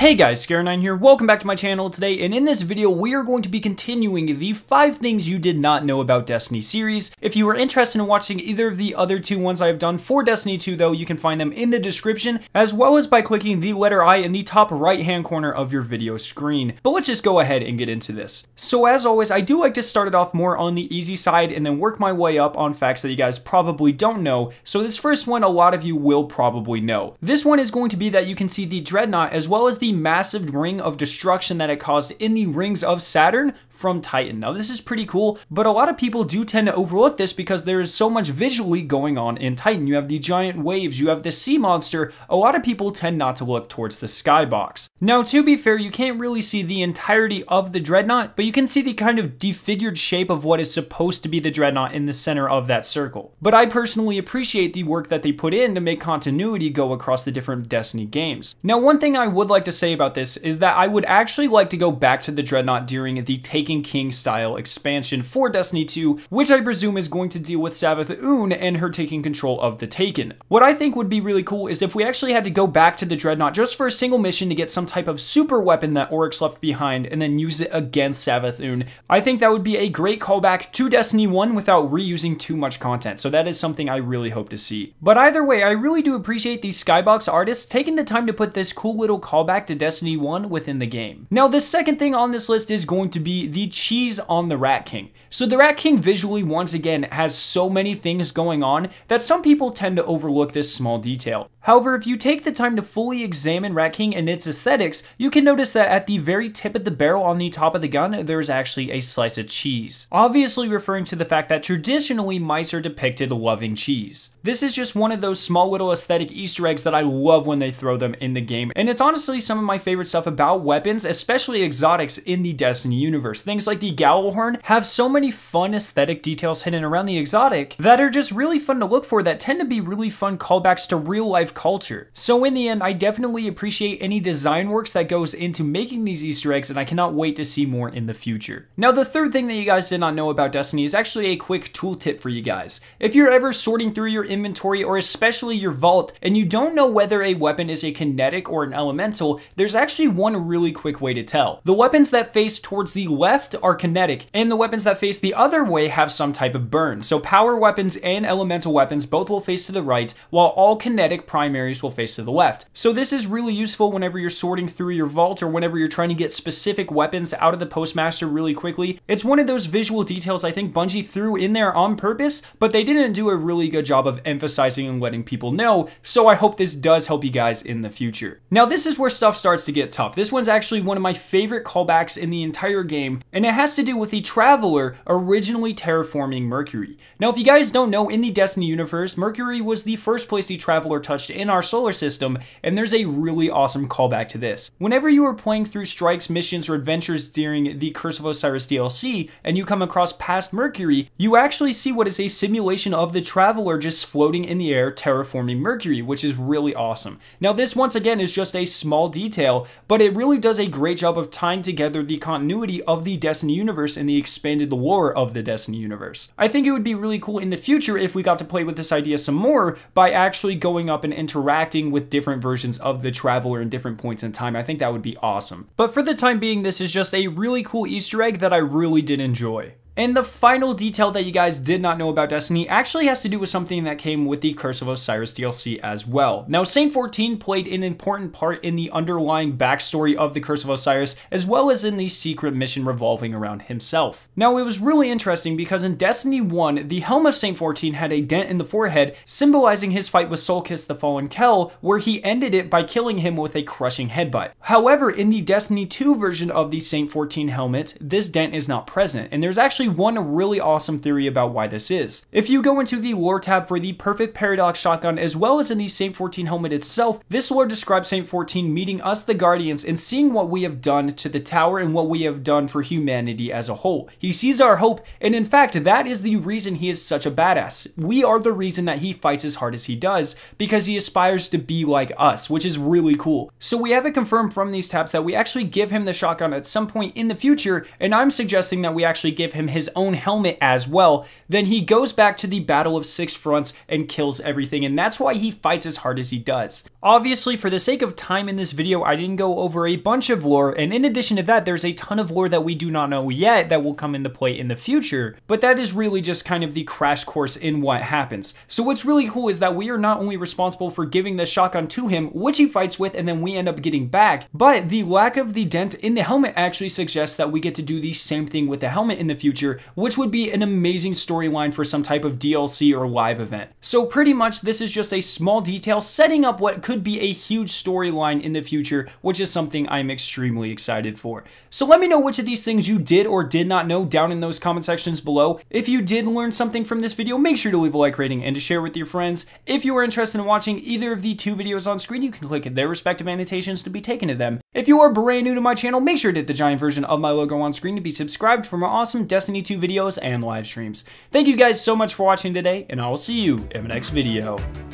Hey guys, Scare9 here, welcome back to my channel today, and in this video we are going to be continuing the 5 things you did not know about Destiny series. If you are interested in watching either of the other 2 ones I have done for Destiny 2 though, you can find them in the description, as well as by clicking the letter I in the top right hand corner of your video screen. But let's just go ahead and get into this. So as always, I do like to start it off more on the easy side and then work my way up on facts that you guys probably don't know. So this first one a lot of you will probably know. This one is going to be that you can see the Dreadnought as well as the massive ring of destruction that it caused in the rings of Saturn from Titan. Now this is pretty cool, but a lot of people do tend to overlook this because there is so much visually going on in Titan. You have the giant waves, you have the sea monster. A lot of people tend not to look towards the skybox. Now to be fair, you can't really see the entirety of the Dreadnought, but you can see the kind of defigured shape of what is supposed to be the Dreadnought in the center of that circle. But I personally appreciate the work that they put in to make continuity go across the different Destiny games. Now one thing I would like to say about this is that I would actually like to go back to the Dreadnought during the Taken King style expansion for Destiny 2, which I presume is going to deal with Savathun and her taking control of the Taken. What I think would be really cool is if we actually had to go back to the Dreadnought just for a single mission to get some type of super weapon that Oryx left behind and then use it against Savathun. I think that would be a great callback to Destiny 1 without reusing too much content, so that is something I really hope to see. But either way, I really do appreciate these Skybox artists taking the time to put this cool little callback to Destiny 1 within the game. Now the second thing on this list is going to be the cheese on the Rat King. So the Rat King visually once again has so many things going on that some people tend to overlook this small detail. However, if you take the time to fully examine Rat King and its aesthetics, you can notice that at the very tip of the barrel on the top of the gun, there is actually a slice of cheese. Obviously referring to the fact that traditionally mice are depicted loving cheese. This is just one of those small little aesthetic Easter eggs that I love when they throw them in the game, and it's honestly some of my favorite stuff about weapons, especially exotics in the Destiny universe. Things like the Gallowhorn have so many fun aesthetic details hidden around the exotic that are just really fun to look for, that tend to be really fun callbacks to real life culture. So in the end, I definitely appreciate any design works that goes into making these Easter eggs, and I cannot wait to see more in the future. Now the third thing that you guys did not know about Destiny is actually a quick tool tip for you guys. If you're ever sorting through your inventory or especially your vault and you don't know whether a weapon is a kinetic or an elemental, there's actually one really quick way to tell. The weapons that face towards the left are kinetic, and the weapons that face the other way have some type of burn. So power weapons and elemental weapons both will face to the right, while all kinetic primaries will face to the left. So this is really useful whenever you're sorting through your vault or whenever you're trying to get specific weapons out of the postmaster really quickly. It's one of those visual details I think Bungie threw in there on purpose, but they didn't do a really good job of emphasizing and letting people know, so I hope this does help you guys in the future. Now this is where stuff starts to get tough. This one's actually one of my favorite callbacks in the entire game, and it has to do with the Traveler originally terraforming Mercury. Now if you guys don't know, in the Destiny universe, Mercury was the first place the Traveler touched in our solar system, and there's a really awesome callback to this. Whenever you are playing through strikes, missions, or adventures during the Curse of Osiris DLC, and you come across past Mercury, you actually see what is a simulation of the Traveler just floating in the air terraforming Mercury, which is really awesome. Now this once again is just a small detail, but it really does a great job of tying together the continuity of the Destiny universe and the expanded lore of the Destiny universe. I think it would be really cool in the future if we got to play with this idea some more by actually going up and interacting with different versions of the Traveler in different points in time. I think that would be awesome. But for the time being, this is just a really cool Easter egg that I really did enjoy. And the final detail that you guys did not know about Destiny actually has to do with something that came with the Curse of Osiris DLC as well. Now, Saint 14 played an important part in the underlying backstory of the Curse of Osiris, as well as in the secret mission revolving around himself. Now, it was really interesting because in Destiny 1, the helm of Saint 14 had a dent in the forehead, symbolizing his fight with Solkis the Fallen Kel, where he ended it by killing him with a crushing headbutt. However, in the Destiny 2 version of the Saint 14 helmet, this dent is not present, and there's actually one really awesome theory about why this is. If you go into the lore tab for the Perfect Paradox shotgun, as well as in the Saint 14 helmet itself, this lore describes Saint 14 meeting us, the Guardians, and seeing what we have done to the tower and what we have done for humanity as a whole. He sees our hope, and in fact, that is the reason he is such a badass. We are the reason that he fights as hard as he does, because he aspires to be like us, which is really cool. So we have it confirmed from these tabs that we actually give him the shotgun at some point in the future, and I'm suggesting that we actually give him his own helmet as well, then he goes back to the Battle of Six Fronts and kills everything, and that's why he fights as hard as he does. Obviously, for the sake of time in this video, I didn't go over a bunch of lore, and in addition to that, there's a ton of lore that we do not know yet that will come into play in the future, but that is really just kind of the crash course in what happens. So what's really cool is that we are not only responsible for giving the shotgun to him, which he fights with, and then we end up getting back, but the lack of the dent in the helmet actually suggests that we get to do the same thing with the helmet in the future, which would be an amazing storyline for some type of DLC or live event. So pretty much this is just a small detail setting up what could be a huge storyline in the future, which is something I'm extremely excited for. So let me know which of these things you did or did not know down in those comment sections below. If you did learn something from this video, make sure to leave a like rating and to share with your friends. If you are interested in watching either of the two videos on screen, you can click their respective annotations to be taken to them. If you are brand new to my channel, make sure to hit the giant version of my logo on screen to be subscribed for more awesome Destiny 2 videos and live streams. Thank you guys so much for watching today, and I will see you in the next video.